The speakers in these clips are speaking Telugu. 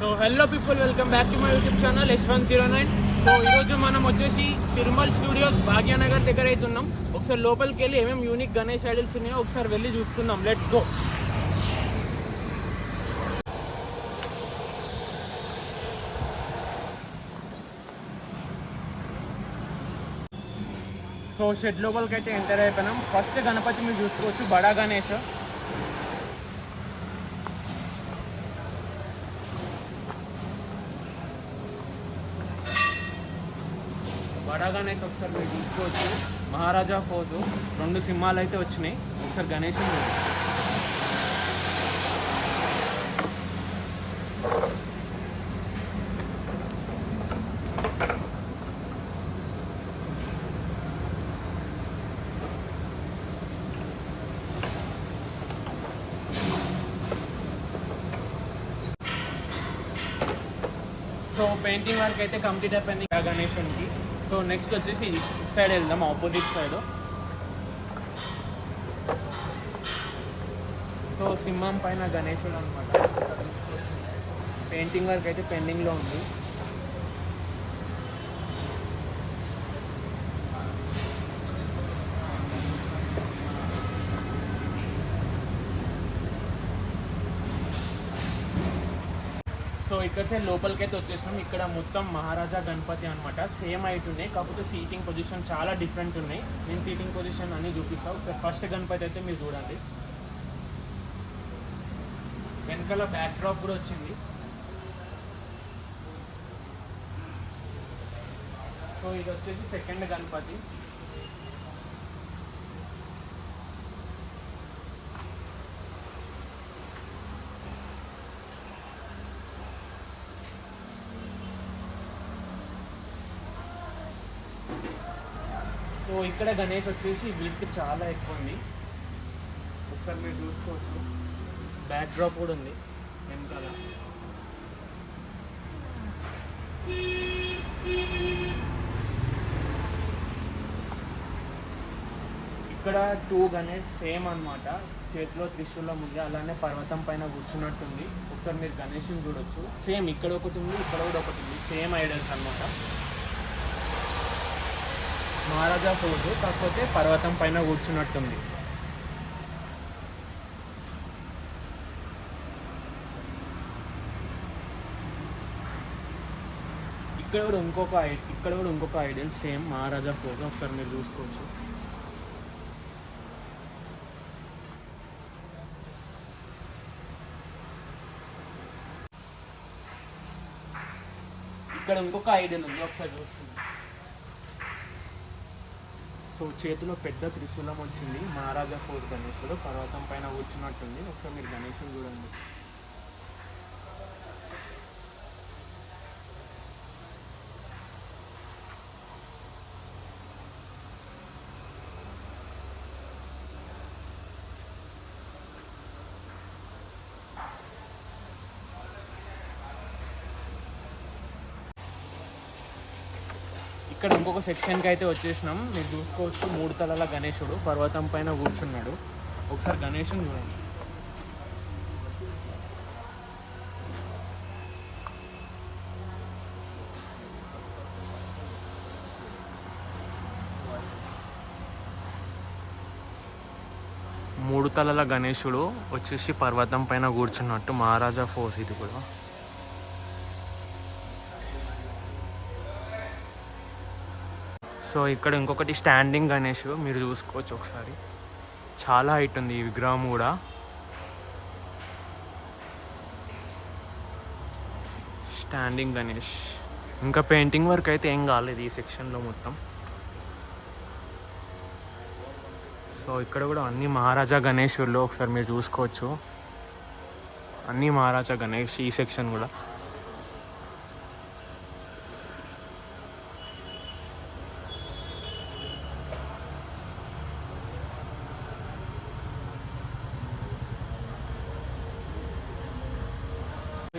So hello people, welcome back to my YouTube channel S109. So ఈరోజు మనం వచ్చేసి తిరుమల్ స్టూడియోస్ భాగ్యనగర్ దగ్గర అయితే ఉన్నాం. ఒకసారి లోపలికి వెళ్ళి ఏమేమి యూనిక్ గణేష్ ఐడల్స్ ఉన్నాయో ఒకసారి వెళ్ళి చూసుకుందాం. Let's go. సో షెడ్ లోపలికి అయితే ఎంటర్ అయిపోయినాం. ఫస్ట్ గణపతి మీరు చూసుకోవచ్చు, బడా గణేష్. బడా గణేష్ ఒకసారి మీరు చూసుకోవచ్చు. మహారాజా ఫోజు 2 సింహాలు అయితే వచ్చినాయి. ఒకసారి గణేష్ సో పెయింటింగ్ వర్క్ అయితే కంప్లీట్ అయిపోయింది గణేషునికి. సో నెక్స్ట్ వచ్చేసి ఇటు సైడ్ వెళ్దాం, ఆపోజిట్ సైడ్. సో సింహం పైన గణేశుడు అనమాట. పెయింటింగ్ వర్క్ అయితే పెండింగ్లో ఉంది. సో ఇక్కడ సైడ్ లోపలికి అయితే వచ్చేసినాం. ఇక్కడ మొత్తం మహారాజా గణపతి అనమాట. సేమ్ హైట్ ఉన్నాయి, కాకపోతే సీటింగ్ పొజిషన్ చాలా డిఫరెంట్ ఉన్నాయి. నేను సీటింగ్ పొజిషన్ అన్నీ చూపిస్తాను. ఒకసారి ఫస్ట్ గణపతి అయితే మీరు చూడండి. వెనకాల బ్యాక్ డ్రాప్ కూడా వచ్చింది. సో ఇది వచ్చేసి సెకండ్ గణపతి. సో ఇక్కడ గణేష్ వచ్చేసి విడ్త్ చాలా ఎక్కువ ఉంది. ఒకసారి మీరు చూసుకోవచ్చు, బ్యాక్ డ్రాప్ కూడా ఉంది వెనకాల. ఇక్కడ 2 గణేష్ సేమ్ అనమాట. చేతిలో త్రిశూలం ఉంది, అలానే పర్వతం పైన కూర్చున్నట్టుంది. ఒకసారి మీరు గణేష్ని చూడొచ్చు. సేమ్ ఇక్కడ ఒకటి ఉంది, ఇక్కడ కూడా ఒకటి ఉంది. సేమ్ ఐడల్స్ అనమాట. మహారాజా పోజు, కాకపోతే పర్వతం పైన కూర్చున్నట్టుంది. ఇక్కడ కూడా ఇంకొక ఐడల్ సేమ్ మహారాజా పోజు. ఒకసారి మీరు చూసుకోవచ్చు. ఇక్కడ ఇంకొక ఐడల్ ఉంది, ఒకసారి చూస్తుంది. సో చేతిలో పెద్ద త్రిశూలం వచ్చింది. మహారాజా ఫోర్ట్ గణేశుడు పర్వతం పైన కూర్చున్నట్టుంది. ఒకసారి మీరు గణేశుని చూడండి. ఇక్కడ ఇంకొక సెక్షన్కి అయితే వచ్చేసినాం. మీరు చూసుకోవచ్చు, 3 తలల గణేశుడు పర్వతం పైన కూర్చున్నాడు. ఒకసారి గణేశుని చూడండి. మూడు తలల గణేశుడు వచ్చేసి పర్వతం పైన కూర్చున్నట్టు మహారాజా ఫోర్స్ ఇది కూడా. సో ఇక్కడ ఇంకొకటి స్టాండింగ్ గణేష్ మీరు చూసుకోవచ్చు ఒకసారి. చాలా హైట్ ఉంది ఈ విగ్రహం కూడా. స్టాండింగ్ గణేష్. ఇంకా పెయింటింగ్ వర్క్ అయితే ఏం కాలేదు ఈ సెక్షన్లో మొత్తం. సో ఇక్కడ కూడా అన్ని మహారాజా గణేశుల్లో ఒకసారి మీరు చూసుకోవచ్చు. అన్ని మహారాజా గణేష్ ఈ సెక్షన్ కూడా.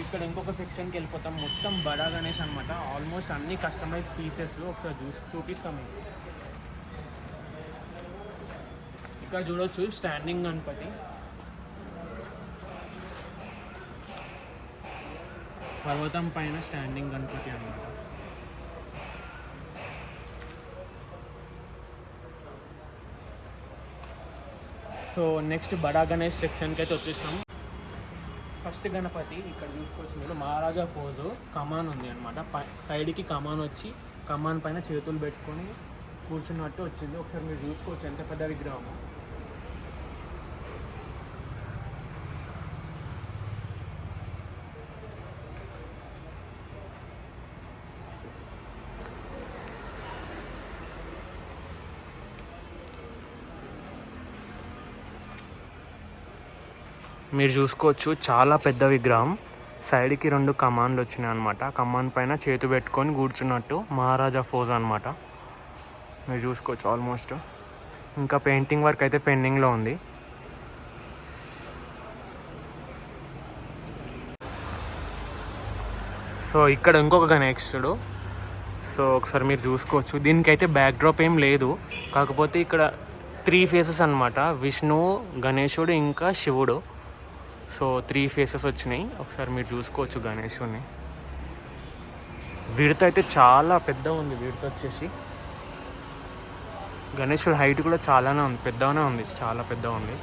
ఇక్కడ ఇంకొక సెక్షన్కి వెళ్ళిపోతాం. మొత్తం బడా గణేష్ అనమాట. ఆల్మోస్ట్ అన్ని కస్టమైజ్ పీసెస్ ఒకసారి చూపిస్తాం మీకు. ఇక్కడ చూడొచ్చు స్టాండింగ్ గణపతి. పర్వతం పైన స్టాండింగ్ గణపతి అన్నమాట. సో నెక్స్ట్ బడా గణేష్ సెక్షన్కి అయితే వచ్చేసినాం. ఫస్ట్ గణపతి ఇక్కడ చూసుకోవచ్చు మీరు, మహారాజా ఫోజు కమాన్ ఉంది అనమాట. సైడ్కి కమాన్ వచ్చి కమాన్ పైన చేతులు పెట్టుకొని కూర్చున్నట్టు వచ్చింది. ఒకసారి మీరు చూసుకోవచ్చు ఎంత పెద్ద విగ్రహము. మీరు చూసుకోవచ్చు చాలా పెద్ద విగ్రహం. సైడ్కి 2 కమాన్లు వచ్చినాయి అనమాట. కమాన్ పైన చేతు పెట్టుకొని కూర్చున్నట్టు మహారాజా ఫోజ్ అనమాట. మీరు చూసుకోవచ్చు ఆల్మోస్ట్. ఇంకా పెయింటింగ్ వర్క్ అయితే పెండింగ్లో ఉంది. సో ఇక్కడ ఇంకొక గణేశుడు. సో ఒకసారి మీరు చూసుకోవచ్చు. దీనికైతే బ్యాక్ డ్రాప్ ఏం లేదు, కాకపోతే ఇక్కడ 3 ఫేసెస్ అనమాట. విష్ణు, గణేశుడు ఇంకా శివుడు. సో 3 ఫేసెస్ వచ్చినాయి. ఒకసారి మీరు చూసుకోవచ్చు గణేశుడిని. విడత అయితే చాలా పెద్ద ఉంది. విడత వచ్చేసి గణేశుడు హైట్ కూడా చాలానే ఉంది, పెద్దగానే ఉంది, చాలా పెద్దగా ఉంది.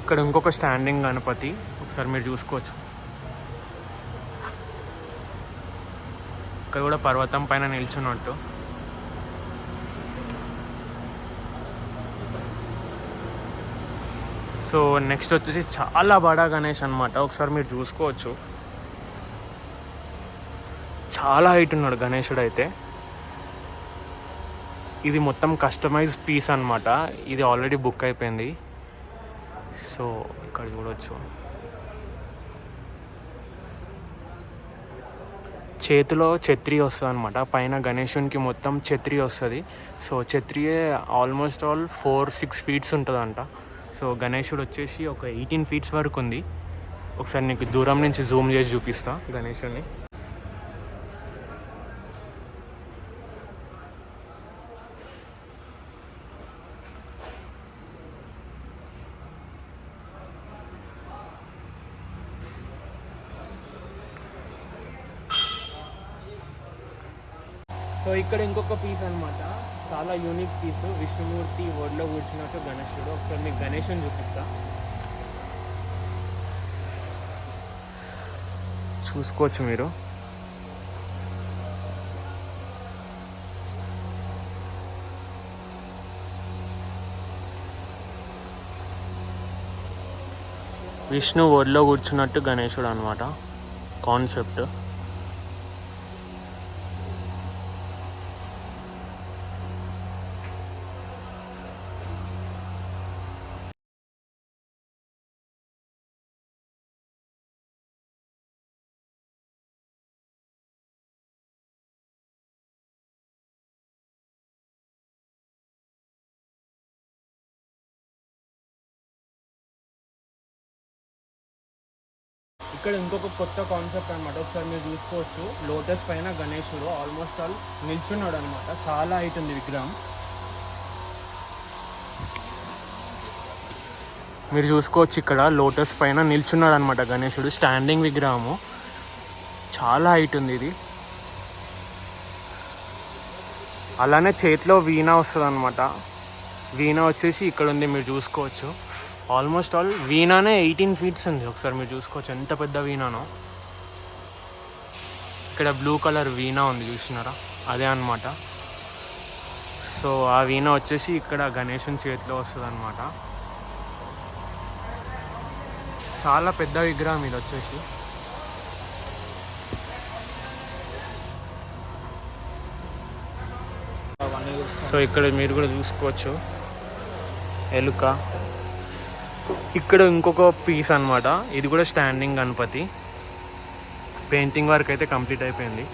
ఇక్కడ ఇంకొక స్టాండింగ్ గణపతి ఒకసారి మీరు చూసుకోవచ్చు. ఇక్కడ కూడా పర్వతం పైన నిల్చున్నట్టు. సో నెక్స్ట్ వచ్చేసి చాలా బడా గణేష్ అనమాట. ఒకసారి మీరు చూసుకోవచ్చు, చాలా హైట్ ఉన్నాడు గణేశుడు అయితే. ఇది మొత్తం కస్టమైజ్ పీస్ అనమాట. ఇది ఆల్రెడీ బుక్ అయిపోయింది. సో ఇక్కడ చూడవచ్చు, చేతిలో ఛత్రి వస్తుంది అనమాట. పైన గణేశునికి మొత్తం ఛత్రి వస్తుంది. సో ఛత్రియే ఆల్మోస్ట్ ఆల్ 4-6 ఫీట్స్ ఉంటుందంట. సో గణేశుడు వచ్చేసి ఒక 18 ఫీట్స్ వరకు ఉంది. ఒకసారి నీకు దూరం నుంచి జూమ్ చేసి చూపిస్తా గణేశుడిని. సో ఇక్కడ ఇంకొక పీస్ అనమాట, చాలా యూనిక్ పీస్. విష్ణుమూర్తి ఒడిలో కూర్చున్నట్టు గణేశుడు. ఒకసారి మీకు గణేశుని చూపిస్తా, చూసుకోవచ్చు మీరు. విష్ణు ఒడిలో కూర్చున్నట్టు గణేశుడు అనమాట కాన్సెప్ట్. ఇక్కడ ఇంకొక కొత్త కాన్సెప్ట్ అనమాట. ఒకసారి మీరు చూసుకోవచ్చు, లోటస్ పైన గణేశుడు ఆల్మోస్ట్ ఆల్ నిల్చున్నాడు అనమాట. చాలా హైట్ ఉంది విగ్రహం. మీరు చూసుకోవచ్చు, ఇక్కడ లోటస్ పైన నిల్చున్నాడు అనమాట గణేశుడు. స్టాండింగ్ విగ్రహము, చాలా హైట్ ఉంది ఇది. అలానే చేతిలో వీణ వస్తుంది అనమాట. వీణ వచ్చేసి ఇక్కడ ఉంది, మీరు చూసుకోవచ్చు. ఆల్మోస్ట్ ఆల్ వీణానే 18 ఫీట్స్ ఉంది. ఒకసారి మీరు చూసుకోవచ్చు ఎంత పెద్ద వీణానో. ఇక్కడ బ్లూ కలర్ వీణ ఉంది, చూసినారా? అదే అనమాట. సో ఆ వీణ వచ్చేసి ఇక్కడ గణేశుని చేతిలో వస్తుంది అనమాట. చాలా పెద్ద విగ్రహం ఇది వచ్చేసి. సో ఇక్కడ మీరు కూడా చూసుకోవచ్చు ఎలుక. ఇక్కడ ఇంకొక పీస్ అనమాట. ఇది కూడా స్టాండింగ్ గణపతి. పెయింటింగ్ వర్క్ అయితే కంప్లీట్ అయిపోయింది.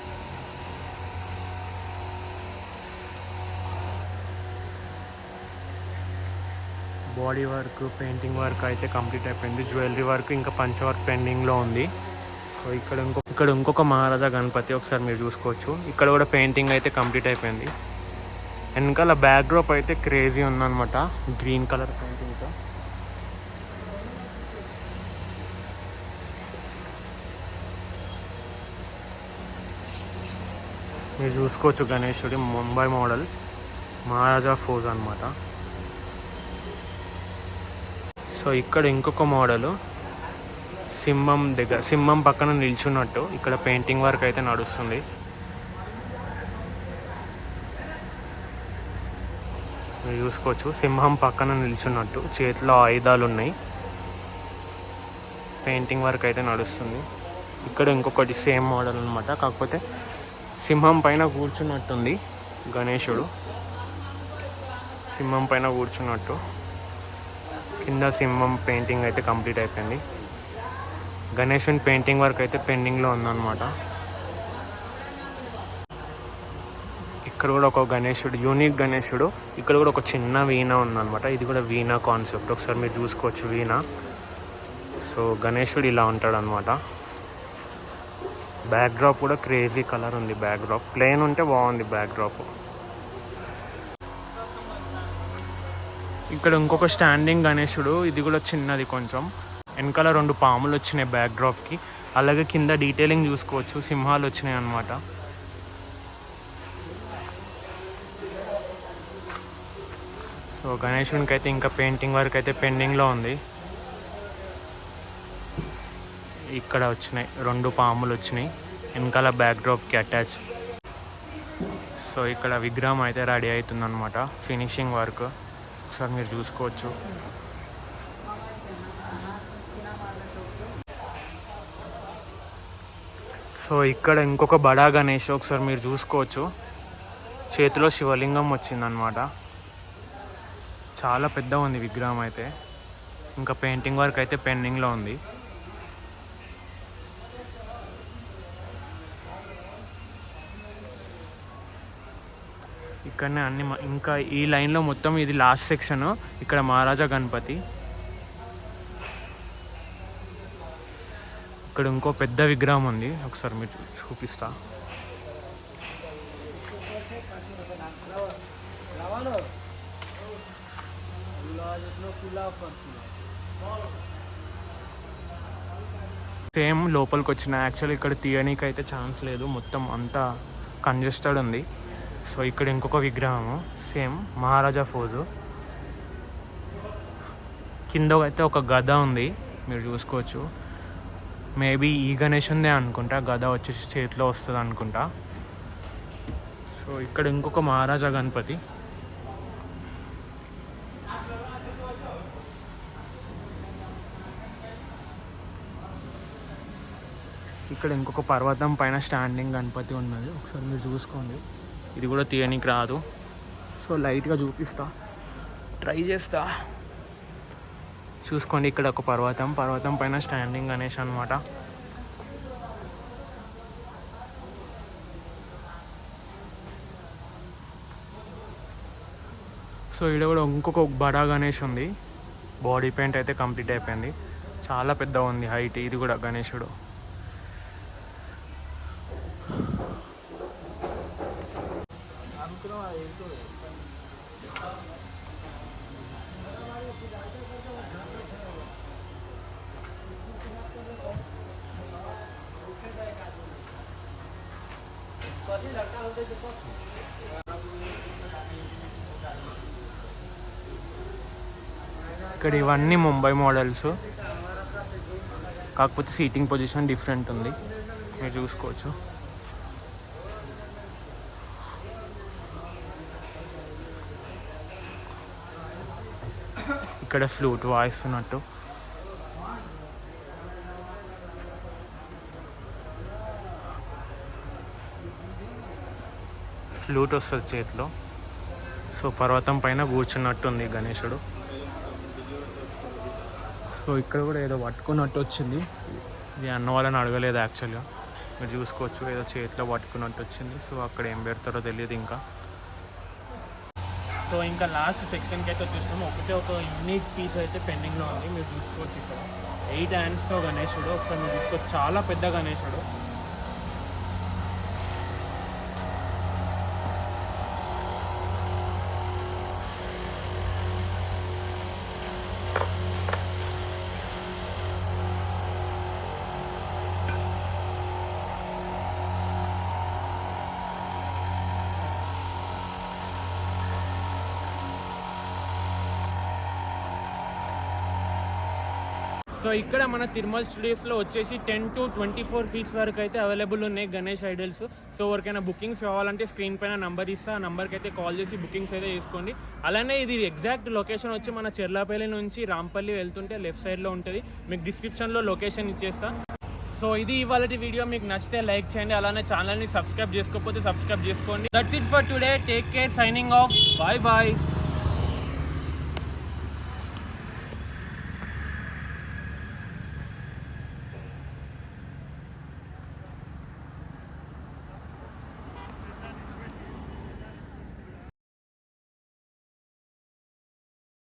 బాడీ వర్క్, పెయింటింగ్ వర్క్ అయితే కంప్లీట్ అయిపోయింది. జ్యువెలరీ వర్క్ ఇంకా పంచ వర్క్ పెండింగ్లో ఉంది. సో ఇక్కడ ఇంకొక మహారాజా గణపతి ఒకసారి మీరు చూసుకోవచ్చు. ఇక్కడ కూడా పెయింటింగ్ అయితే కంప్లీట్ అయిపోయింది. వెనకాల బ్యాక్ డ్రాప్ అయితే క్రేజీ ఉందన్నమాట, గ్రీన్ కలర్ పెయింటింగ్తో. మీరు చూసుకోవచ్చు గణేశుడి ముంబై మోడల్ మహారాజా ఫోజ్ అనమాట. సో ఇక్కడ ఇంకొక మోడలు సింహం పక్కన నిల్చున్నట్టు ఇక్కడ పెయింటింగ్ వర్క్ అయితే నడుస్తుంది. మీరు చూసుకోవచ్చు సింహం పక్కన నిల్చున్నట్టు, చేతిలో ఆయుధాలు ఉన్నాయి, పెయింటింగ్ వర్క్ అయితే నడుస్తుంది. ఇక్కడ ఇంకొకటి సేమ్ మోడల్ అనమాట, కాకపోతే సింహం పైన కూర్చున్నట్టుంది గణేశుడు. సింహం పైన కూర్చున్నట్టు కింద సింహం పెయింటింగ్ అయితే కంప్లీట్ అయిపోయింది. గణేశుని పెయింటింగ్ వర్క్ అయితే పెండింగ్లో ఉందన్నమాట. ఇక్కడ కూడా ఒక గణేశుడు, యూనిక్ గణేశుడు. ఇక్కడ కూడా ఒక చిన్న వీణ ఉందన్నమాట, ఇది కూడా వీణ కాన్సెప్ట్. ఒకసారి మీరు చూసుకోవచ్చు వీణ. సో గణేశుడు ఇలా ఉంటాడు అనమాట. బ్యాక్ డ్రాప్ కూడా క్రేజీ కలర్ ఉంది. బ్యాక్ డ్రాప్ ప్లెయిన్ ఉంటే బాగుంది బ్యాక్ డ్రాప్. ఇక్కడ ఇంకొక స్టాండింగ్ గణేశుడు, ఇది కూడా చిన్నది కొంచెం. వెనకాల 2 పాములు వచ్చినాయి బ్యాక్ డ్రాప్కి. అలాగే కింద డీటెయిలింగ్ చూసుకోవచ్చు, సింహాలు వచ్చినాయి అన్నమాట. సో గణేశునికి అయితే ఇంకా పెయింటింగ్ వర్క్ అయితే పెండింగ్లో ఉంది. ఇక్కడ వచ్చినాయి 2 పాములు వచ్చినాయి వెనకాల బ్యాక్ డ్రాప్కి అటాచ్. సో ఇక్కడ విగ్రహం అయితే రెడీ అవుతుందన్నమాట, ఫినిషింగ్ వర్క్. ఒకసారి మీరు చూసుకోవచ్చు. సో ఇక్కడ ఇంకొక బడా గణేష్ ఒకసారి మీరు చూసుకోవచ్చు, చేతిలో శివలింగం వచ్చిందనమాట. చాలా పెద్ద ఉంది విగ్రహం అయితే. ఇంకా పెయింటింగ్ వర్క్ అయితే పెండింగ్లో ఉంది. ఇక్కడనే అన్ని ఇంకా ఈ లైన్లో మొత్తం ఇది లాస్ట్ సెక్షన్. ఇక్కడ మహారాజా గణపతి. ఇక్కడ ఇంకో పెద్ద విగ్రహం ఉంది, ఒకసారి మీరు చూపిస్తా. సేమ్ లోపలికి వచ్చిన. యాక్చువల్లీ ఇక్కడ తీయనీకి అయితే ఛాన్స్ లేదు, మొత్తం అంతా కంజెస్టెడ్ ఉంది. సో ఇక్కడ ఇంకొక విగ్రహము సేమ్ మహారాజా ఫోజు. కింద అయితే ఒక గద ఉంది, మీరు చూసుకోవచ్చు. మేబీ ఈ గణేశుందే అనుకుంటా, గద వచ్చేసి చేతిలో వస్తుంది అనుకుంటా. సో ఇక్కడ ఇంకొక మహారాజా గణపతి. ఇక్కడ ఇంకొక పర్వతం పైన స్టాండింగ్ గణపతి ఉన్నది, ఒకసారి మీరు చూసుకోండి. ఇది కూడా తీయనికి రాదు, సో లైట్గా చూపిస్తా, ట్రై చేస్తా. చూసుకోండి ఇక్కడ ఒక పర్వతం పైన స్టాండింగ్ గణేష్ అనమాట. సో ఇక్కడ కూడా ఇంకొక బడా గణేష్ ఉంది, బాడీ పెయింట్ అయితే కంప్లీట్ అయిపోయింది. చాలా పెద్ద ఉంది హైట్, ఇది కూడా గణేశుడు. ఇక్కడ ఇవన్నీ ముంబై మోడల్స్, కాకపోతే సీటింగ్ పొజిషన్ డిఫరెంట్ ఉంది, మీరు చూసుకోవచ్చు. ఇక్కడ ఫ్లూట్ వాయిస్తున్నట్టు. ఫ్లూట్ వస్తుంది చేతిలో. సో పర్వతం పైన కూర్చున్నట్టుంది గణేశుడు. సో ఇక్కడ కూడా ఏదో పట్టుకున్నట్టు వచ్చింది, ఇది అన్న వాళ్ళని అడగలేదు యాక్చువల్గా. మీరు చూసుకోవచ్చు ఏదో చేతిలో పట్టుకున్నట్టు వచ్చింది. సో అక్కడ ఏం పెడతారో తెలియదు ఇంకా. సో ఇంకా లాస్ట్ సెక్షన్కి అయితే వచ్చేసినాము. ఒక యూనిక్ పీస్ అయితే పెండింగ్లో ఉంది, మీరు చూసుకోవచ్చు ఇక్కడ. 8 హ్యాండ్స్తో గణేశుడు. ఒకసారి మీరు తీసుకోవచ్చు, చాలా పెద్ద గణేశుడు. సో ఇక్కడ మన తిరుమల స్టూడియోస్లో వచ్చేసి 10 to 24 ఫీట్స్ వరకు అయితే అవైలబుల్ ఉన్నాయి గణేష్ ఐడల్స్. సో ఎవరికైనా బుకింగ్స్ కావాలంటే స్క్రీన్ పైన నంబర్ ఇస్తా, ఆ నెంబర్కి అయితే కాల్ చేసి బుకింగ్స్ అయితే చేసుకోండి. అలానే ఇది ఎగ్జాక్ట్ లొకేషన్ వచ్చి మన చెర్లాపల్లి నుంచి రాంపల్లి వెళ్తుంటే లెఫ్ట్ సైడ్లో ఉంటుంది. మీకు డిస్క్రిప్షన్లో లొకేషన్ ఇచ్చేస్తా. సో ఇది ఇవాళ వీడియో. మీకు నచ్చితే లైక్ చేయండి, అలానే ఛానల్ని సబ్స్క్రైబ్ చేసుకోకపోతే సబ్స్క్రైబ్ చేసుకోండి. That's it for today. Take care, signing off, bye bye.